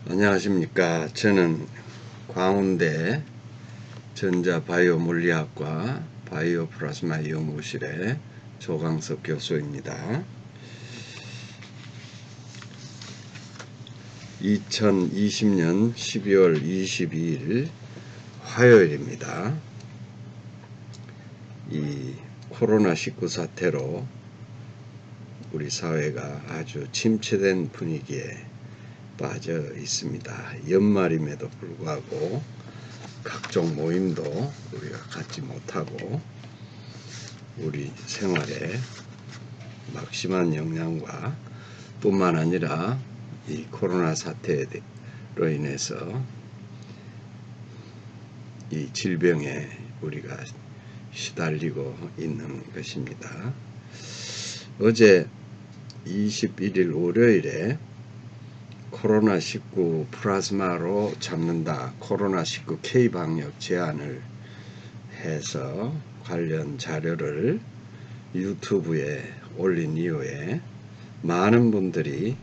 안녕하십니까. 저는 광운대 전자바이오물리학과 바이오플라스마 연구실의 조광석 교수입니다. 2020년 12월 22일 화요일입니다. 이 코로나19 사태로 우리 사회가 아주 침체된 분위기에 빠져 있습니다. 연말임에도 불구하고 각종 모임도 우리가 갖지 못하고 우리 생활에 막심한 영향과 뿐만 아니라 이 코로나 사태로 인해서 이 질병에 우리가 시달리고 있는 것입니다. 어제 21일 월요일에 코로나19 플라즈마로 잡는다, 코로나19 K방역 제안을 해서 관련 자료를 유튜브에 올린 이후에 많은 분들이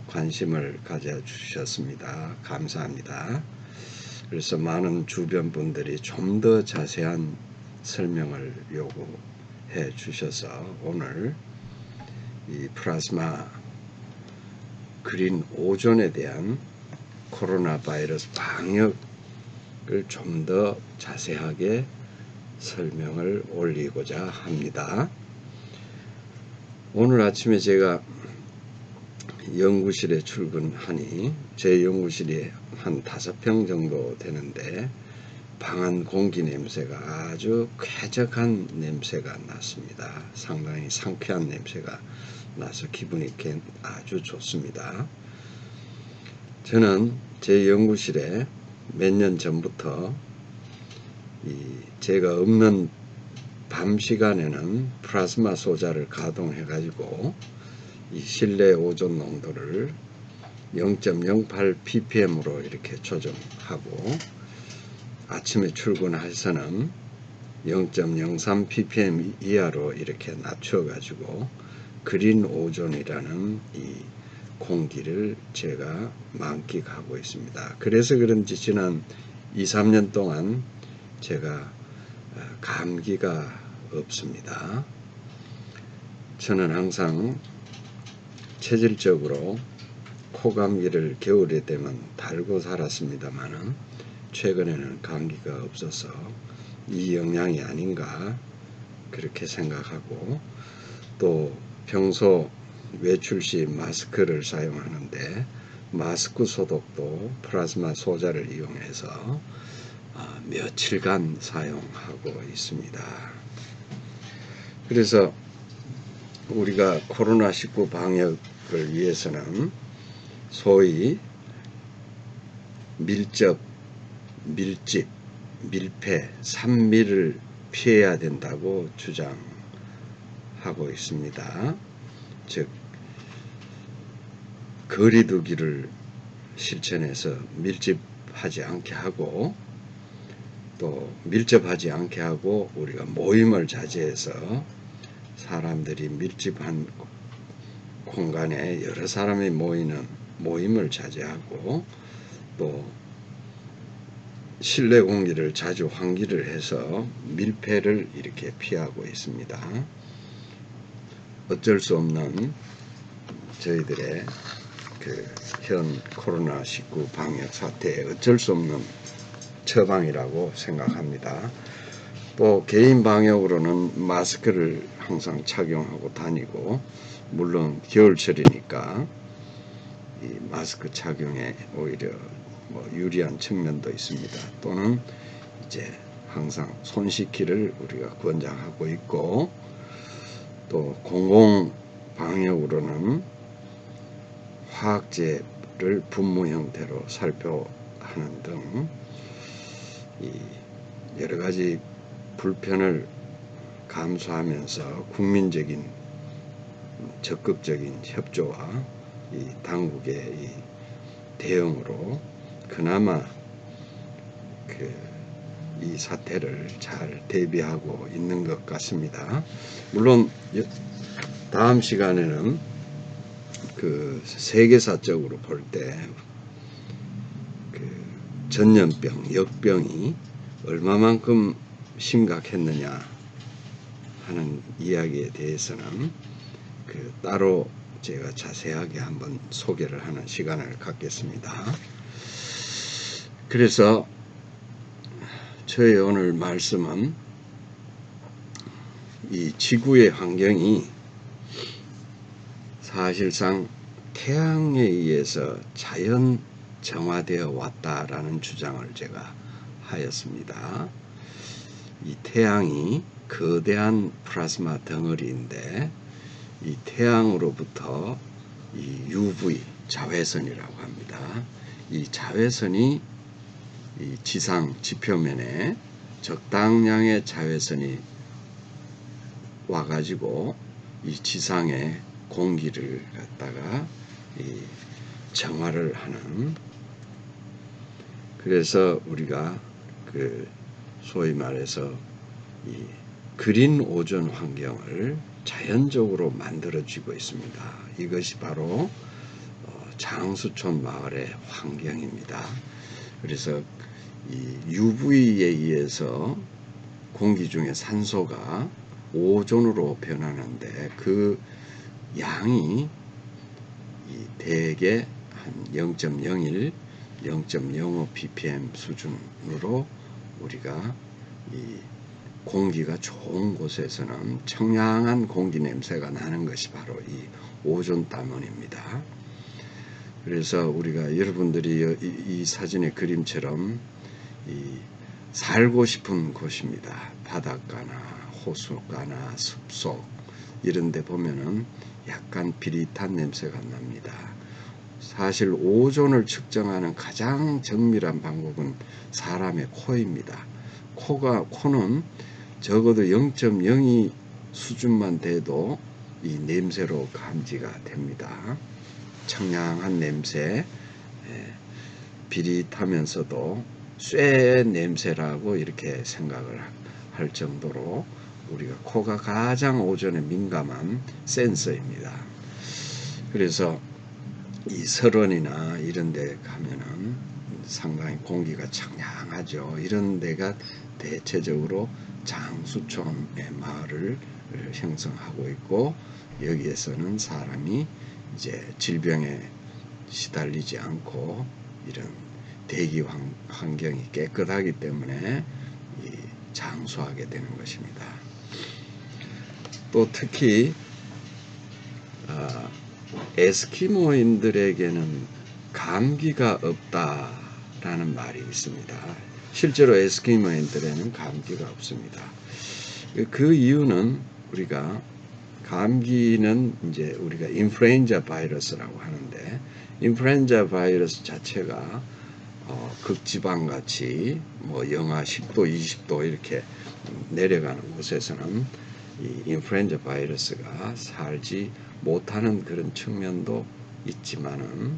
관심을 가져주셨습니다. 감사합니다. 그래서 많은 주변 분들이 좀 더 자세한 설명을 요구해 주셔서 오늘 이 플라즈마 그린 오존에 대한 코로나 바이러스 방역을 좀 더 자세하게 설명을 올리고자 합니다. 오늘 아침에 제가 연구실에 출근하니 제 연구실이 한 5평 정도 되는데 방안 공기 냄새가 아주 쾌적한 냄새가 났습니다. 상당히 상쾌한 냄새가 나서 기분이 아주 좋습니다. 저는 제 연구실에 몇 년 전부터 제가 없는 밤 시간에는 플라즈마 소자를 가동해 가지고 이 실내 오존 농도를 0.08 ppm으로 이렇게 조정하고 아침에 출근해서는 0.03 ppm 이하로 이렇게 낮춰 가지고 그린 오존이라는 이 공기를 제가 만끽하고 있습니다. 그래서 그런지 지난 2-3년 동안 제가 감기가 없습니다. 저는 항상 체질적으로 코감기를 겨울에 되면 달고 살았습니다만은 최근에는 감기가 없어서 이 영향이 아닌가 그렇게 생각하고 또 평소 외출 시 마스크를 사용하는데 마스크 소독도 플라즈마 소자를 이용해서 며칠간 사용하고 있습니다. 그래서 우리가 코로나19 방역을 위해서는 소위 밀접, 밀집, 밀폐, 3밀을 피해야 된다고 주장하고 있습니다. 즉 거리두기를 실천해서 밀집하지 않게 하고 또 밀접하지 않게 하고 우리가 모임을 자제해서 사람들이 밀집한 공간에 여러 사람이 모이는 모임을 자제하고 또 실내 공기를 자주 환기를 해서 밀폐를 이렇게 피하고 있습니다. 어쩔 수 없는 저희들의 현 코로나19 방역 사태에 어쩔 수 없는 처방이라고 생각합니다. 또 개인 방역으로는 마스크를 항상 착용하고 다니고 물론 겨울철이니까 이 마스크 착용에 오히려 유리한 측면도 있습니다. 또는 이제 항상 손 씻기를 우리가 권장하고 있고 또 공공 방역으로는 화학제를 분무 형태로 살포하는 등 이 여러 가지 불편을 감수하면서 국민적인 적극적인 협조와 이 당국의 이 대응으로 그나마 이 사태를 잘 대비하고 있는 것 같습니다. 물론 다음 시간에는 세계사적으로 볼 때 전염병, 역병이 얼마만큼 심각했느냐 하는 이야기에 대해서는 따로 제가 자세하게 한번 소개를 하는 시간을 갖겠습니다. 그래서 저의 오늘 말씀은 이 지구의 환경이 사실상 태양에 의해서 자연 정화되어 왔다라는 주장을 제가 하였습니다. 이 태양이 거대한 플라즈마 덩어리인데 이 태양으로부터 이 UV 자외선이라고 합니다. 이 자외선이 이 지상 지표면에 적당량의 자외선이 와가지고 이 지상의 공기를 갖다가 이 정화를 하는, 그래서 우리가 소위 말해서 이 그린 오존 환경을 자연적으로 만들어지고 있습니다. 이것이 바로 장수촌 마을의 환경입니다. 그래서 이 UV에 의해서 공기 중에 산소가 오존으로 변하는데 그 양이 대개 한 0.01, 0.05 ppm 수준으로 우리가 이 공기가 좋은 곳에서는 청량한 공기 냄새가 나는 것이 바로 이 오존 때문입니다. 그래서 우리가 여러분들이 이 사진의 그림처럼 살고 싶은 곳입니다. 바닷가나 호숫가나 숲속 이런 데 보면은 약간 비릿한 냄새가 납니다. 사실 오존을 측정하는 가장 정밀한 방법은 사람의 코입니다. 코는 적어도 0.02 수준만 돼도 이 냄새로 감지가 됩니다. 청량한 냄새, 비릿하면서도 쇠 냄새라고 이렇게 생각을 할 정도로 우리가 코가 가장 오존에 민감한 센서입니다. 그래서 이 설원이나 이런 데 가면은 상당히 공기가 청량하죠. 이런 데가 대체적으로 장수촌의 마을을 형성하고 있고, 여기에서는 사람이 이제 질병에 시달리지 않고 이런 대기 환경이 깨끗하기 때문에 장수하게 되는 것입니다. 또 특히 에스키모인들에게는 감기가 없다라는 말이 있습니다. 실제로 에스키모인들에는 감기가 없습니다. 그 이유는 우리가 감기는 이제 우리가 인플루엔자 바이러스라고 하는데, 인플루엔자 바이러스 자체가 극지방같이 뭐 영하 10도, 20도 이렇게 내려가는 곳에서는 이 인플루엔자 바이러스가 살지 못하는 그런 측면도 있지만은,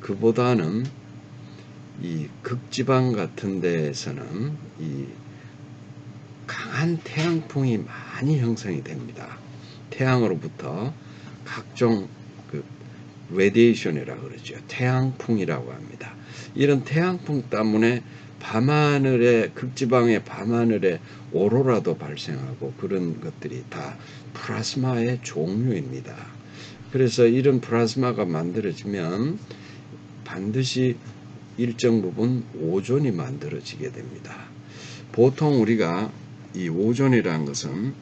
그보다는 이 극지방 같은 데에서는 이 강한 태양풍이 많이 형성이 됩니다. 태양으로부터 각종 레디에이션이라고 그러죠. 태양풍이라고 합니다. 이런 태양풍 때문에 밤하늘에, 극지방의 밤하늘에 오로라도 발생하고 그런 것들이 다 플라즈마의 종류입니다. 그래서 이런 플라즈마가 만들어지면 반드시 일정 부분 오존이 만들어지게 됩니다. 보통 우리가 이 오존이라는 것은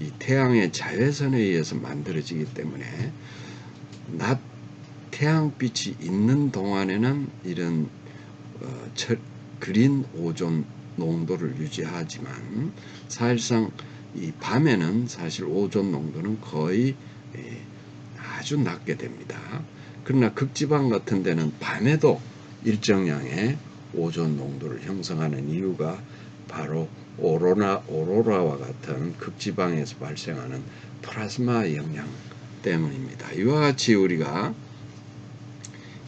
이 태양의 자외선에 의해서 만들어지기 때문에 낮 태양빛이 있는 동안에는 이런 그린 오존 농도를 유지하지만, 사실상 이 밤에는 사실 오존 농도는 거의 아주 낮게 됩니다. 그러나 극지방 같은 데는 밤에도 일정량의 오존 농도를 형성하는 이유가 바로 오로라와 같은 극지방에서 발생하는 플라즈마 영향 때문입니다. 이와 같이 우리가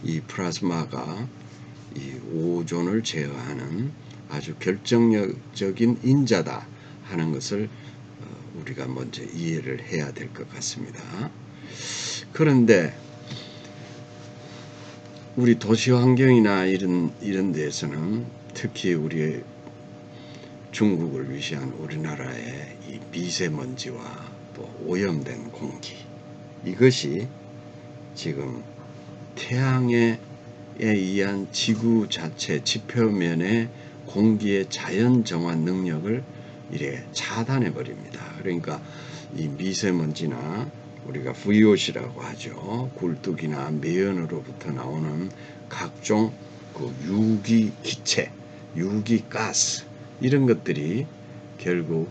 이 플라즈마가 이 오존을 제어하는 아주 결정적인 인자다 하는 것을 우리가 먼저 이해를 해야 될 것 같습니다. 그런데 우리 도시 환경이나 이런 데에서는 특히 우리 중국을 위시한 우리나라의 이 미세먼지와 또 오염된 공기, 이것이 지금 태양에 의한 지구 자체 지표면의 공기의 자연 정화 능력을 이래 차단해 버립니다. 그러니까 이 미세먼지나 우리가 VOC라고 하죠. 굴뚝이나 매연으로부터 나오는 각종 그 유기 기체, 유기 가스, 이런 것들이 결국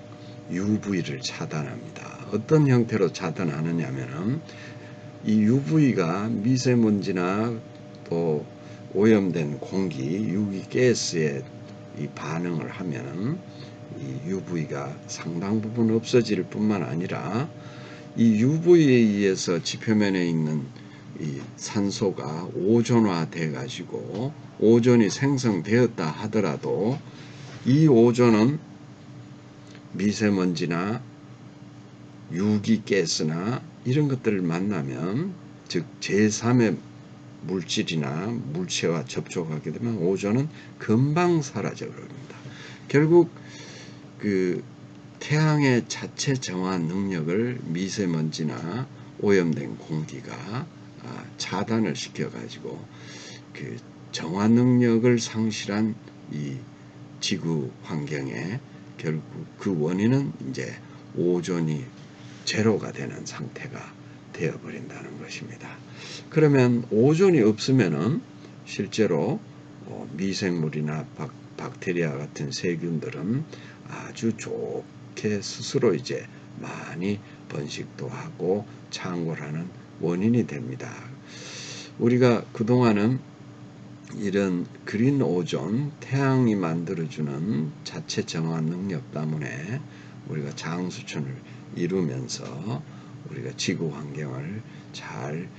UV를 차단합니다. 어떤 형태로 차단하느냐면은 이 UV가 미세먼지나 또 오염된 공기, 유기가스에 이 반응을 하면은 이 UV가 상당 부분 없어질 뿐만 아니라 이 UV에 의해서 지표면에 있는 이 산소가 오존화 돼 가지고 오존이 생성되었다 하더라도 이 오존은 미세먼지나 유기가스나 이런 것들을 만나면, 즉 제3의 물질이나 물체와 접촉하게 되면 오존은 금방 사라져 버립니다. 결국 그 태양의 자체 정화 능력을 미세먼지나 오염된 공기가 차단을 시켜 가지고 그 정화 능력을 상실한 이 지구 환경에 결국 그 원인은 이제 오존이 제로가 되는 상태가 되어버린다는 것입니다. 그러면 오존이 없으면은 실제로 미생물이나 박테리아 같은 세균들은 아주 좋게 스스로 이제 많이 번식도 하고 창궐하는 원인이 됩니다. 우리가 그동안은 이런 그린 오존, 태양이 만들어주는 자체 정화 능력 때문에 우리가 장수천을 이루면서 우리가 지구 환경을 잘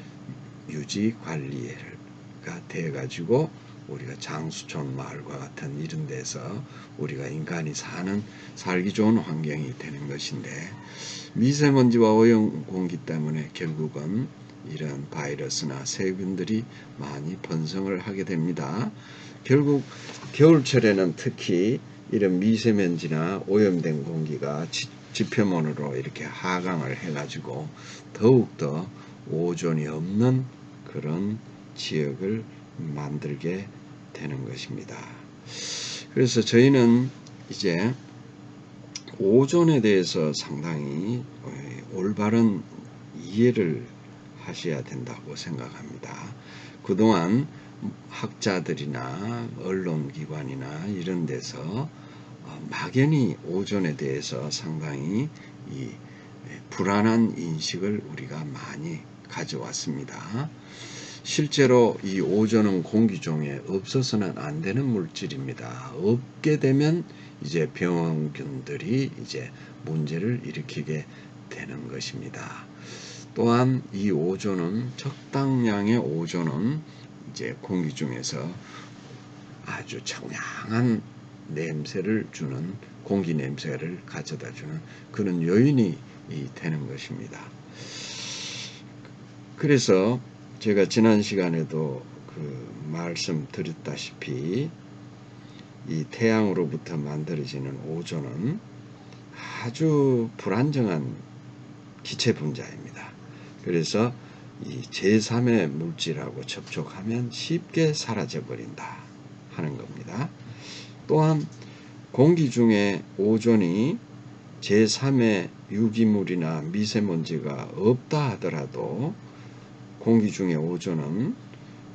유지 관리가 돼 가지고 우리가 장수천 마을과 같은 이런 데서 우리가 인간이 살기 좋은 환경이 되는 것인데, 미세먼지와 오염 공기 때문에 결국은 이런 바이러스나 세균들이 많이 번성을 하게 됩니다. 결국 겨울철에는 특히 이런 미세먼지나 오염된 공기가 지표면으로 이렇게 하강을 해가지고 더욱더 오존이 없는 그런 지역을 만들게 되는 것입니다. 그래서 저희는 이제 오존에 대해서 상당히 올바른 이해를 하셔야 된다고 생각합니다. 그동안 학자들이나 언론기관이나 이런 데서 막연히 오존에 대해서 상당히 이 불안한 인식을 우리가 많이 가져왔습니다. 실제로 이 오존은 공기 중에 없어서는 안 되는 물질입니다. 없게 되면 이제 병원균들이 이제 문제를 일으키게 되는 것입니다. 또한 이 오존은, 적당량의 오존은 이제 공기 중에서 아주 청량한 냄새를 주는, 공기 냄새를 가져다 주는 그런 요인이 되는 것입니다. 그래서 제가 지난 시간에도 그 말씀드렸다시피 이 태양으로부터 만들어지는 오존은 아주 불안정한 기체 분자입니다. 그래서 이 제3의 물질하고 접촉하면 쉽게 사라져 버린다 하는 겁니다. 또한 공기 중에 오존이 제3의 유기물이나 미세먼지가 없다 하더라도 공기 중에 오존은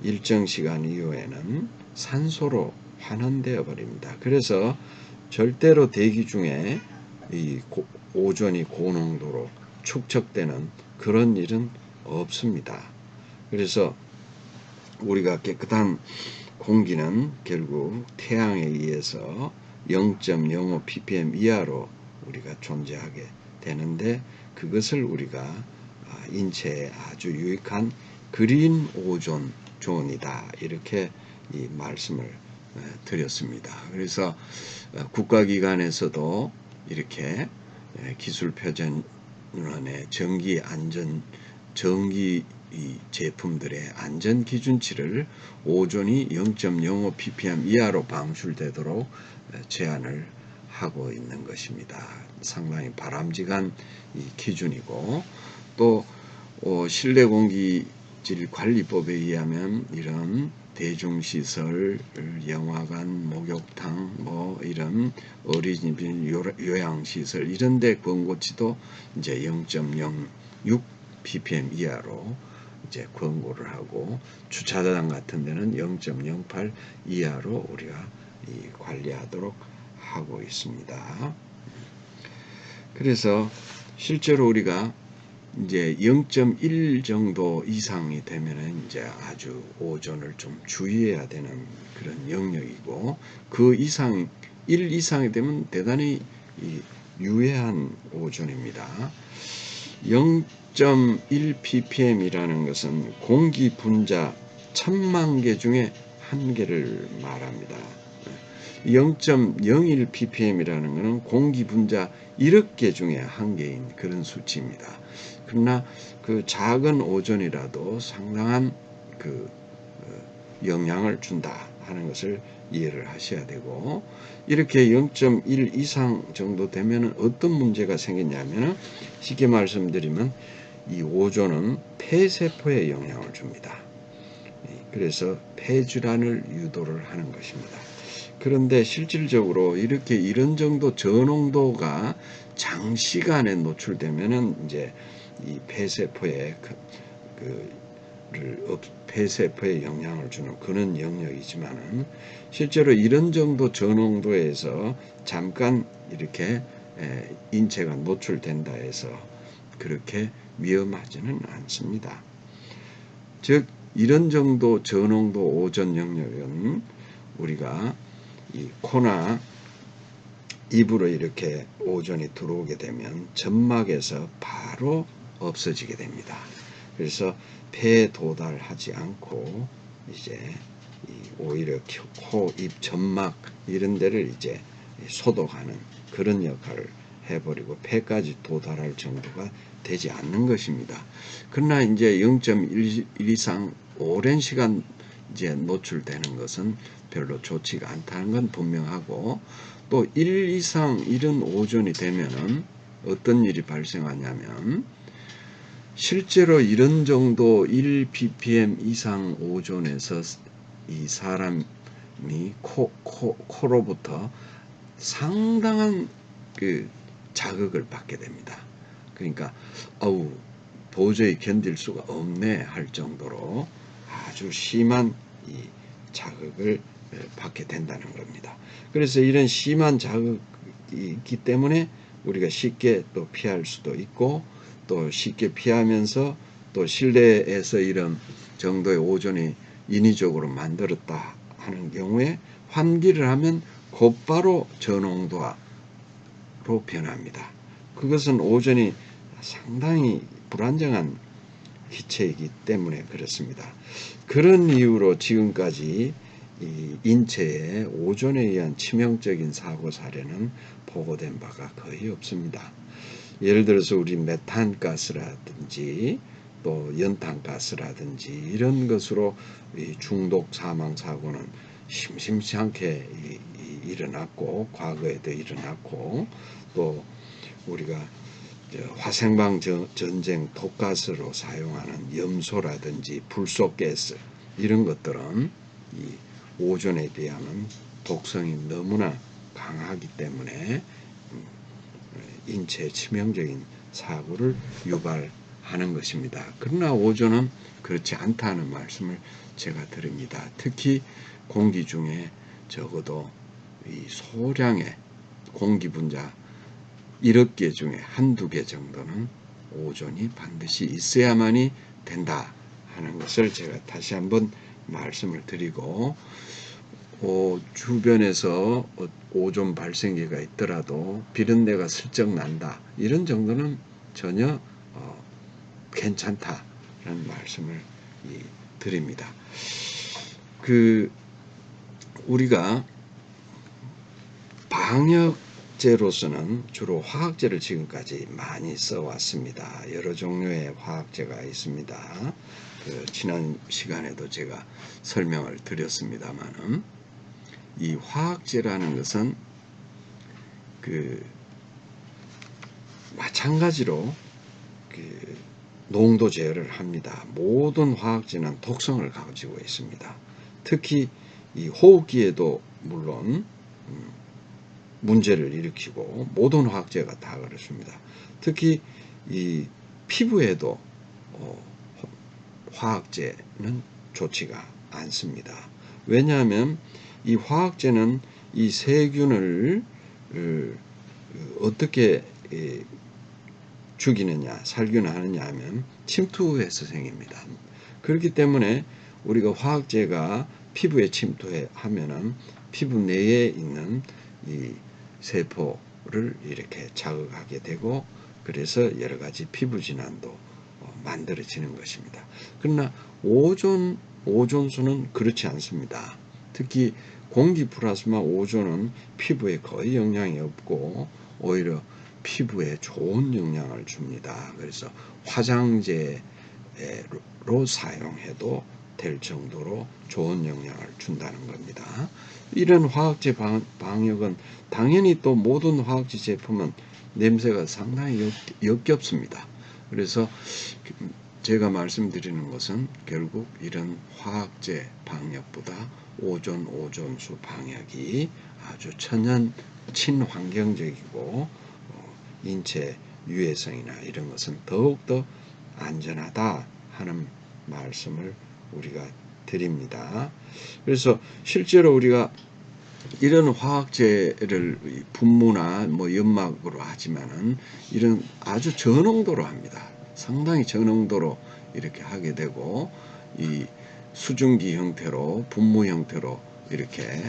일정 시간 이후에는 산소로 환원되어 버립니다. 그래서 절대로 대기 중에 이 오존이 고농도로 축적되는 그런 일은 없습니다. 그래서 우리가 깨끗한 공기는 결국 태양에 의해서 0.05 ppm 이하로 우리가 존재하게 되는데, 그것을 우리가 인체에 아주 유익한 그린 오존 존이다, 이렇게 이 말씀을 드렸습니다. 그래서 국가기관에서도 이렇게 기술표준원의 전기 이 제품들의 안전 기준치를 오존이 0.05 ppm 이하로 방출되도록 제한을 하고 있는 것입니다. 상당히 바람직한 이 기준이고, 또 실내 공기질 관리법에 의하면 이런 대중시설, 영화관, 목욕탕, 이런 어린이집 요양시설 이런데 권고치도 이제 0.06 ppm 이하로 이제 권고를 하고, 주차장 같은 데는 0.08 이하로 우리가 관리하도록 하고 있습니다. 그래서 실제로 우리가 이제 0.1 정도 이상이 되면은 이제 아주 오존을 좀 주의해야 되는 그런 영역이고, 그 이상 1 이상이 되면 대단히 유해한 오존입니다. 0.1 ppm이라는 것은 공기 분자 1000만 개 중에 1개를 말합니다. 0.01 ppm이라는 것은 공기 분자 1억 개 중에 1개인 그런 수치입니다. 그러나 그 작은 오존이라도 상당한 그 영향을 준다 하는 것을 이해를 하셔야 되고, 이렇게 0.1 이상 정도 되면 어떤 문제가 생기냐면, 쉽게 말씀드리면 이 오존은 폐세포에 영향을 줍니다. 그래서 폐질환을 유도를 하는 것입니다. 그런데 실질적으로 이렇게 이런 정도 저농도가 장시간에 노출되면은 이제 이 폐세포에 폐세포에 영향을 주는 그런 영역이지만은, 실제로 이런 정도 저농도에서 잠깐 이렇게 인체가 노출된다 해서 그렇게 위험하지는 않습니다. 즉 이런 정도 저농도 오존 영역은 우리가 이 코나 입으로 이렇게 오존이 들어오게 되면 점막에서 바로 없어지게 됩니다. 그래서 폐에 도달하지 않고 이제 오히려 코, 입, 점막 이런 데를 이제 소독하는 그런 역할을 해버리고 폐까지 도달할 정도가 되지 않는 것입니다. 그러나 이제 0.1 이상 오랜 시간 이제 노출되는 것은 별로 좋지가 않다는 건 분명하고, 또 1 이상 이런 오존이 되면은 어떤 일이 발생하냐면, 실제로 이런 정도 1 ppm 이상 오존에서 이 사람이 코로부터 상당한 그 자극을 받게 됩니다. 그러니까 도저히 견딜 수가 없네 할 정도로 아주 심한 이 자극을 받게 된다는 겁니다. 그래서 이런 심한 자극이 있기 때문에 우리가 쉽게 또 피할 수도 있고, 또 쉽게 피하면서 또 실내에서 이런 정도의 오존이 인위적으로 만들었다 하는 경우에 환기를 하면 곧바로 저농도로 변합니다. 그것은 오존이 상당히 불안정한 기체이기 때문에 그렇습니다. 그런 이유로 지금까지 이 인체에 오존에 의한 치명적인 사고 사례는 보고된 바가 거의 없습니다. 예를 들어서 우리 메탄가스라든지 또 연탄가스라든지 이런 것으로 이 중독 사망 사고는 심심치 않게 일어났고, 과거에도 일어났고, 또 우리가 화생방 전쟁 독가스로 사용하는 염소라든지 불소가스 이런 것들은 이 오존에 비하면 독성이 너무나 강하기 때문에 인체에 치명적인 사고를 유발하는 것입니다. 그러나 오존은 그렇지 않다는 말씀을 제가 드립니다. 특히 공기 중에 적어도 이 소량의 공기 분자 1억 개 중에 1~2개 정도는 오존이 반드시 있어야만이 된다 하는 것을 제가 다시 한번 말씀을 드리고, 주변에서 오존 발생기가 있더라도 비린내가 슬쩍 난다 이런 정도는 전혀 괜찮다라는 말씀을 드립니다. 우리가 방역 화학제로서는 주로 화학제를 지금까지 많이 써왔습니다. 여러 종류의 화학제가 있습니다. 지난 시간에도 제가 설명을 드렸습니다만은 이 화학제라는 것은 마찬가지로 농도 제어를 합니다. 모든 화학제는 독성을 가지고 있습니다. 특히 이 호흡기에도 물론 문제를 일으키고 모든 화학제가 다 그렇습니다. 특히 이 피부에도 화학제는 좋지가 않습니다. 왜냐하면 이 화학제는 이 세균을 어떻게 죽이느냐, 살균하느냐 하면 침투해서 생깁니다. 그렇기 때문에 우리가 화학제가 피부에 침투하면은 피부 내에 있는 이 세포를 이렇게 자극하게 되고 그래서 여러 가지 피부 질환도 만들어지는 것입니다. 그러나 오존수는 그렇지 않습니다. 특히 공기 플라스마 오존은 피부에 거의 영향이 없고 오히려 피부에 좋은 영향을 줍니다. 그래서 화장제로 사용해도 될 정도로 좋은 영향을 준다는 겁니다. 이런 화학제 방역은 당연히 또 모든 화학제 제품은 냄새가 상당히 역겹습니다. 그래서 제가 말씀드리는 것은 결국 이런 화학제 방역보다 오존수 방역이 아주 천연 친환경적이고 인체 유해성이나 이런 것은 더욱더 안전하다 하는 말씀을 우리가 드립니다. 그래서 실제로 우리가 이런 화학제를 분무나 연막으로 하지만은 이런 아주 저농도로 합니다. 상당히 저농도로 이렇게 하게 되고 이 수증기 형태로 분무 형태로 이렇게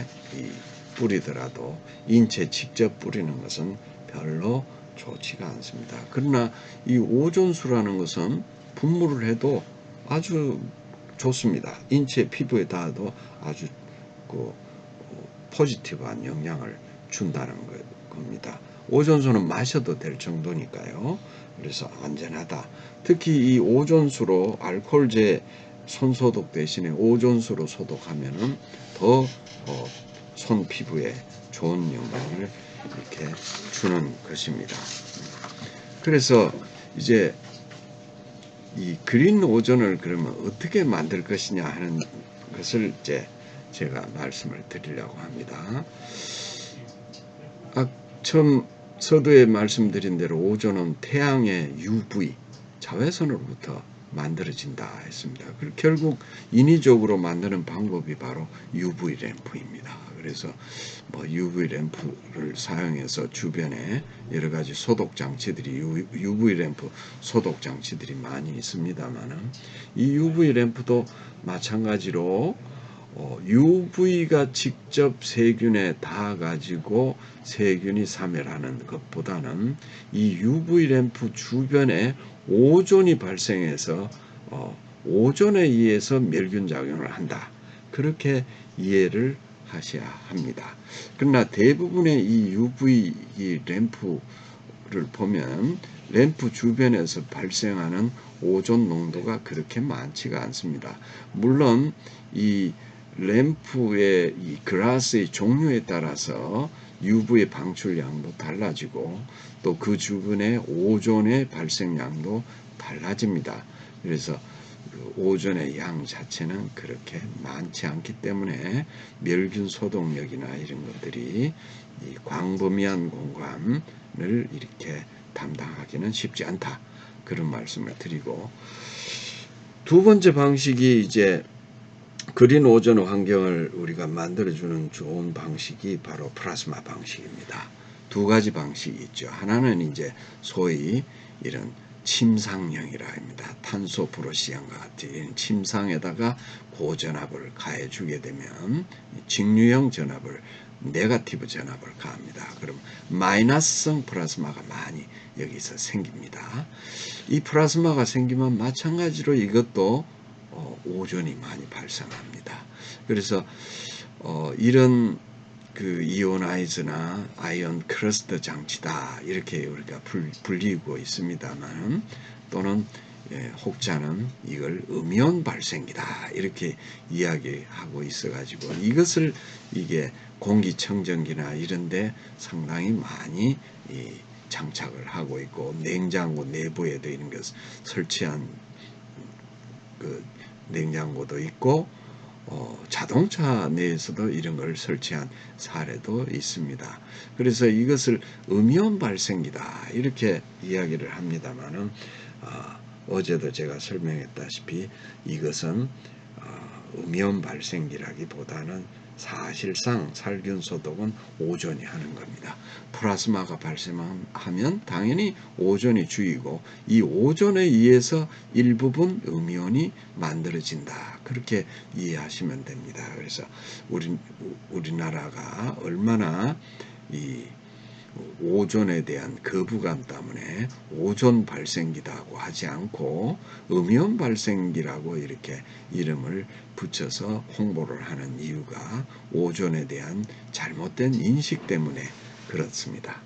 뿌리더라도 인체에 직접 뿌리는 것은 별로 좋지가 않습니다. 그러나 이 오존수라는 것은 분무를 해도 아주 좋습니다. 인체 피부에 닿아도 아주 포지티브한 영향을 준다는 겁니다. 오존수는 마셔도 될 정도니까요. 그래서 안전하다. 특히 이 오존수로 알코올제 손소독 대신에 오존수로 소독하면은 더 손 피부에 좋은 영향을 이렇게 주는 것입니다. 그래서 이제 이 그린 오존을 그러면 어떻게 만들 것이냐 하는 것을 이제 제가 말씀을 드리려고 합니다. 처음 서두에 말씀드린 대로 오존은 태양의 UV 자외선으로부터 만들어진다 했습니다. 결국 인위적으로 만드는 방법이 바로 UV 램프입니다. 그래서 UV 램프를 사용해서 주변에 여러 가지 소독 장치들이 UV 램프 소독 장치들이 많이 있습니다만은 이 UV 램프도 마찬가지로 UV가 직접 세균에 닿아가지고 세균이 사멸하는 것보다는 이 UV 램프 주변에 오존이 발생해서 오존에 의해서 멸균 작용을 한다. 그렇게 이해를 하셔야 합니다. 그러나 대부분의 이 UV 램프를 보면 램프 주변에서 발생하는 오존 농도가 그렇게 많지가 않습니다. 물론 이 램프의 이 글라스의 종류에 따라서 UV 방출량도 달라지고 또 그 주변의 오존의 발생량도 달라집니다. 그래서 오존의 양 자체는 그렇게 많지 않기 때문에 멸균 소독력이나 이런 것들이 이 광범위한 공간을 이렇게 담당하기는 쉽지 않다. 그런 말씀을 드리고 두 번째 방식이 이제 그린 오존 환경을 우리가 만들어주는 좋은 방식이 바로 플라스마 방식입니다. 두 가지 방식이 있죠. 하나는 이제 소위 이런 침상형이라 합니다. 탄소 브로시안과 같은 침상에다가 고전압을 가해주게 되면 직류형 전압을 네거티브 전압을 가합니다. 그럼 마이너스성 플라스마가 많이 여기서 생깁니다. 이 플라스마가 생기면 마찬가지로 이것도 오존이 많이 발생합니다. 그래서 이런 그 이오나이즈나 아이온 크러스트 장치다 이렇게 우리가 불리고 있습니다만 또는 혹자는 이걸 음이온 발생기다 이렇게 이야기하고 있어가지고 이것을 이게 공기청정기나 이런데 상당히 많이 장착을 하고 있고 냉장고 내부에도 이런 것 설치한 그 냉장고도 있고 자동차 내에서도 이런 걸 설치한 사례도 있습니다. 그래서 이것을 음이온 발생기다 이렇게 이야기를 합니다만은 어제도 제가 설명했다시피 이것은 음이온 발생기라기보다는 사실상 살균 소독은 오존이 하는 겁니다. 플라스마가 발생하면 당연히 오존이 주이고 이 오존에 의해서 일부분 음이온이 만들어진다. 그렇게 이해하시면 됩니다. 그래서 우리나라가 얼마나 이 오존에 대한 거부감 때문에 오존 발생기라고 하지 않고 음이온 발생기라고 이렇게 이름을 붙여서 홍보를 하는 이유가 오존에 대한 잘못된 인식 때문에 그렇습니다.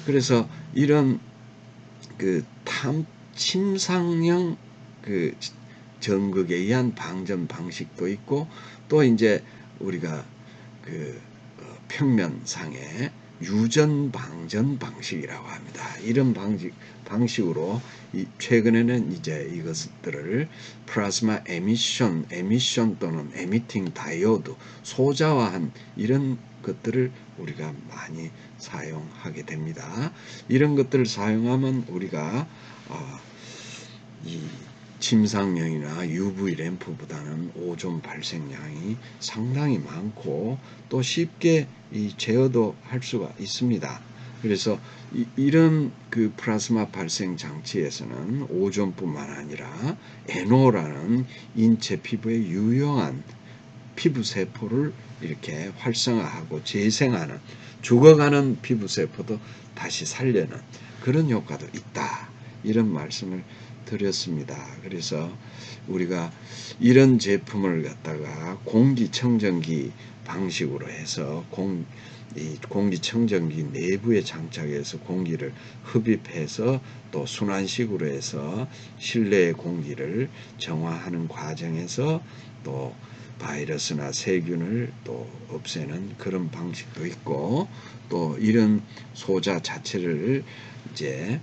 그래서 이런 그 침상형 그 전극에 의한 방전 방식도 있고 또 이제 우리가 그 평면상에 유전 방전 방식이라고 합니다. 이런 방식으로 최근에는 이제 이것들을 플라즈마 에미션 또는 에미팅 다이오드 소자화한 이런 것들을 우리가 많이 사용하게 됩니다. 이런 것들을 사용하면 우리가 이 침상형이나 UV 램프보다는 오존 발생량이 상당히 많고 또 쉽게 제어도 할 수가 있습니다. 그래서 이런 그 플라즈마 발생 장치에서는 오존뿐만 아니라 NO라는 인체 피부에 유용한 피부 세포를 이렇게 활성화하고 재생하는 죽어가는 피부 세포도 다시 살려는 그런 효과도 있다. 이런 말씀을 드렸습니다. 그래서 우리가 이런 제품을 갖다가 공기청정기 방식으로 해서 공기청정기 내부에 장착해서 공기를 흡입해서 또 순환식으로 해서 실내의 공기를 정화하는 과정에서 또 바이러스나 세균을 또 없애는 그런 방식도 있고 또 이런 소자 자체를 이제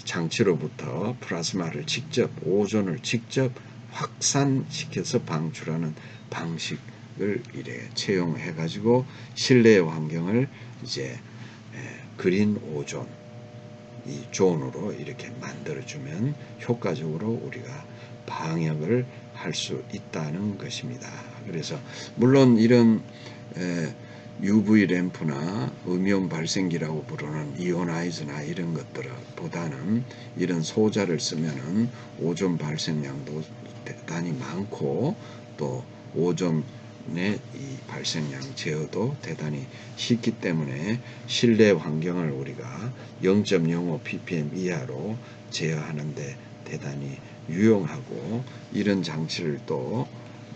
장치로부터 플라즈마를 직접 오존을 직접 확산시켜서 방출하는 방식을 이래 채용해 가지고 실내 환경을 이제 그린 오존 이 존으로 이렇게 만들어주면 효과적으로 우리가 방역을 할 수 있다는 것입니다. 그래서 물론 이런 UV 램프나 음이온 발생기라고 부르는 이오나이즈나 이런 것들보다는 이런 소자를 쓰면은 오존 발생량도 대단히 많고 또 오존의 이 발생량 제어도 대단히 쉽기 때문에 실내 환경을 우리가 0.05 ppm 이하로 제어하는데 대단히 유용하고 이런 장치를 또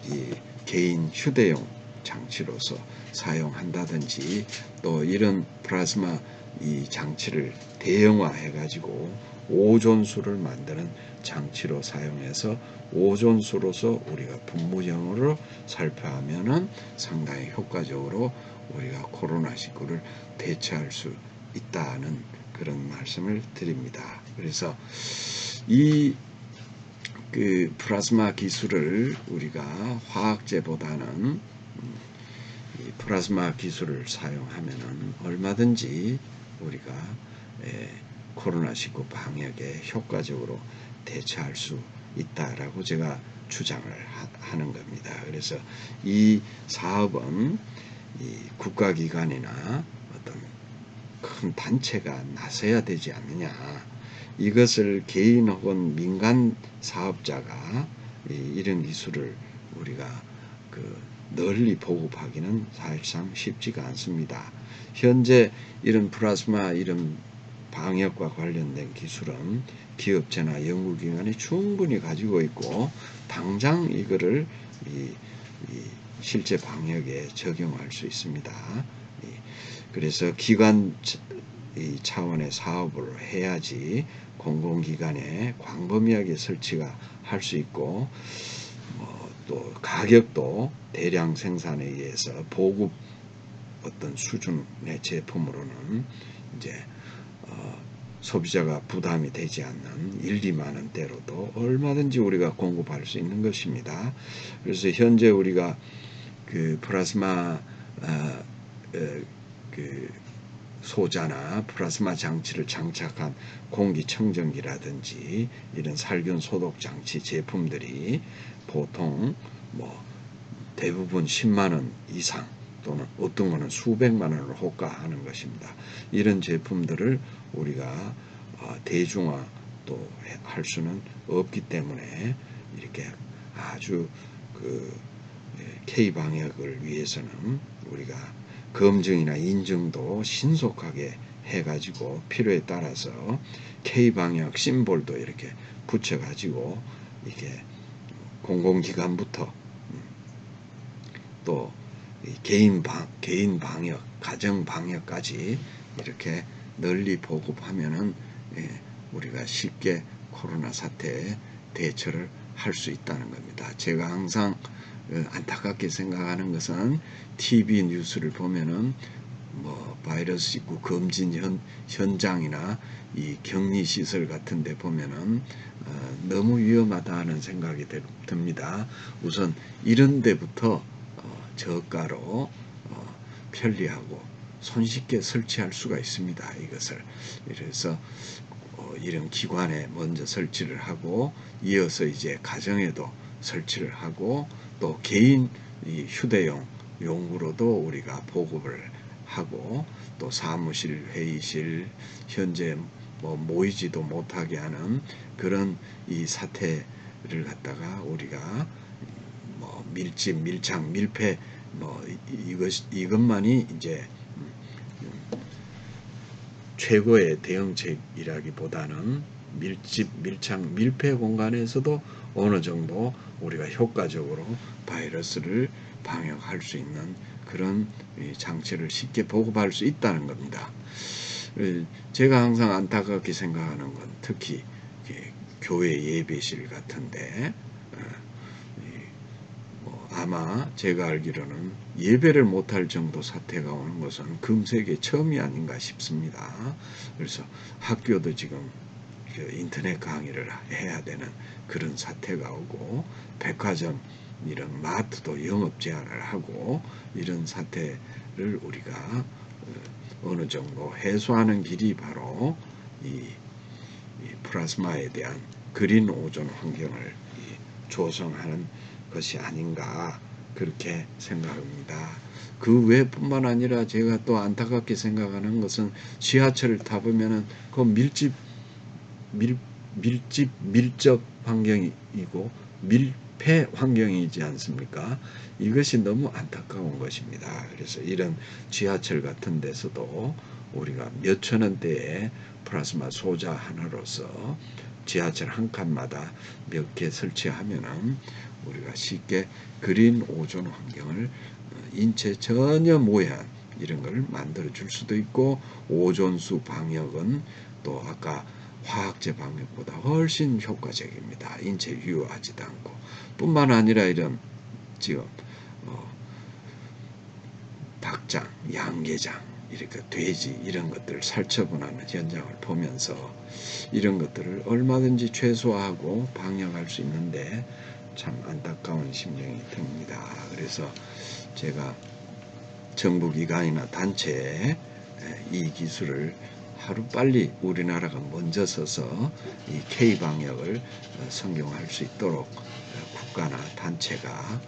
이 개인 휴대용 장치로서 사용한다든지 또 이런 플라즈마 이 장치를 대형화해 가지고 오존수를 만드는 장치로 사용해서 오존수로서 우리가 분무형으로 살펴하면은 상당히 효과적으로 우리가 코로나19를 대처할 수 있다는 그런 말씀을 드립니다. 그래서 이 그 플라즈마 기술을 우리가 화학제보다는 이 플라즈마 기술을 사용하면은 얼마든지 우리가 코로나19 방역에 효과적으로 대처할 수 있다라고 제가 주장을 하는 겁니다. 그래서 이 사업은 이 국가기관이나 어떤 큰 단체가 나서야 되지 않느냐. 이것을 개인 혹은 민간 사업자가 이런 기술을 우리가 널리 보급하기는 사실상 쉽지가 않습니다. 현재 이런 플라즈마 이런 방역과 관련된 기술은 기업체나 연구기관이 충분히 가지고 있고 당장 이거를 실제 방역에 적용할 수 있습니다. 그래서 기관 차원의 사업을 해야지 공공기관에 광범위하게 설치가 할 수 있고, 또 가격도 대량 생산에 의해서 보급 어떤 수준의 제품으로는 이제 소비자가 부담이 되지 않는 1, 2만 원대로도 얼마든지 우리가 공급할 수 있는 것입니다. 그래서 현재 우리가 그 플라즈마 그 소자나 플라즈마 장치를 장착한 공기청정기라든지 이런 살균 소독 장치 제품들이 보통 대부분 10만 원 이상 또는 어떤 거는 수백만 원을 호가하는 것입니다. 이런 제품들을 우리가 대중화 또 할 수는 없기 때문에 이렇게 아주 K 방역을 위해서는 우리가 검증이나 인증도 신속하게 해가지고 필요에 따라서 K 방역 심볼도 이렇게 붙여가지고 이렇게 공공기관부터 또 개인 방역, 가정 방역까지 이렇게 널리 보급하면은 우리가 쉽게 코로나 사태에 대처를 할 수 있다는 겁니다. 제가 항상 안타깝게 생각하는 것은 TV 뉴스를 보면은 바이러스 있고 검진 현장이나 이 격리 시설 같은 데 보면은 너무 위험하다 하는 생각이 듭니다. 우선 이런 데부터 저가로 편리하고 손쉽게 설치할 수가 있습니다. 이것을 그래서 이런 기관에 먼저 설치를 하고 이어서 이제 가정에도 설치를 하고 또 개인 휴대용 용구로도 우리가 보급을 하고 또 사무실, 회의실 현재 모이지도 못하게 하는 그런 이 사태를 갖다가 우리가 밀집, 밀착, 밀폐 이것만이 이제 최고의 대응책이라기보다는 밀집, 밀착, 밀폐 공간에서도 어느 정도 우리가 효과적으로 바이러스를 방역할 수 있는 그런 장치를 쉽게 보급할 수 있다는 겁니다. 제가 항상 안타깝게 생각하는 건 특히 교회 예배실 같은데 아마 제가 알기로는 예배를 못할 정도 사태가 오는 것은 금세계 처음이 아닌가 싶습니다. 그래서 학교도 지금 인터넷 강의를 해야 되는 그런 사태가 오고 백화점 이런 마트도 영업 제한을 하고 이런 사태를 우리가 어느 정도 해소하는 길이 바로 이 플라즈마에 대한 그린 오존 환경을 조성하는 것이 아닌가 그렇게 생각합니다. 그 외뿐만 아니라 제가 또 안타깝게 생각하는 것은 지하철을 타보면은 그 밀접 환경이고 밀폐 환경이지 않습니까? 이것이 너무 안타까운 것입니다. 그래서 이런 지하철 같은 데서도 우리가 몇천 원대의 플라즈마 소자 하나로서 지하철 한 칸마다 몇 개 설치하면은 우리가 쉽게 그린 오존 환경을 인체 전혀 모해한 이런 걸 만들어 줄 수도 있고 오존수 방역은 또 아까 화학제 방역보다 훨씬 효과적입니다. 인체에 유효하지도 않고 뿐만 아니라 이런 지금 닭장, 양계장 이렇게 돼지 이런 것들을 살처분하는 현장을 보면서 이런 것들을 얼마든지 최소화하고 방역할 수 있는데 참 안타까운 심정이 듭니다. 그래서 제가 정부기관이나 단체에 이 기술을 하루빨리 우리나라가 먼저 서서 이 K방역을 성공할 수 있도록 국가나 단체가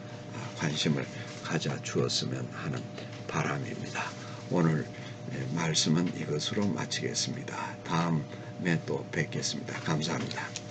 관심을 가져 주었으면 하는 바람입니다. 오늘 말씀은 이것으로 마치겠습니다. 다음에 또 뵙겠습니다. 감사합니다.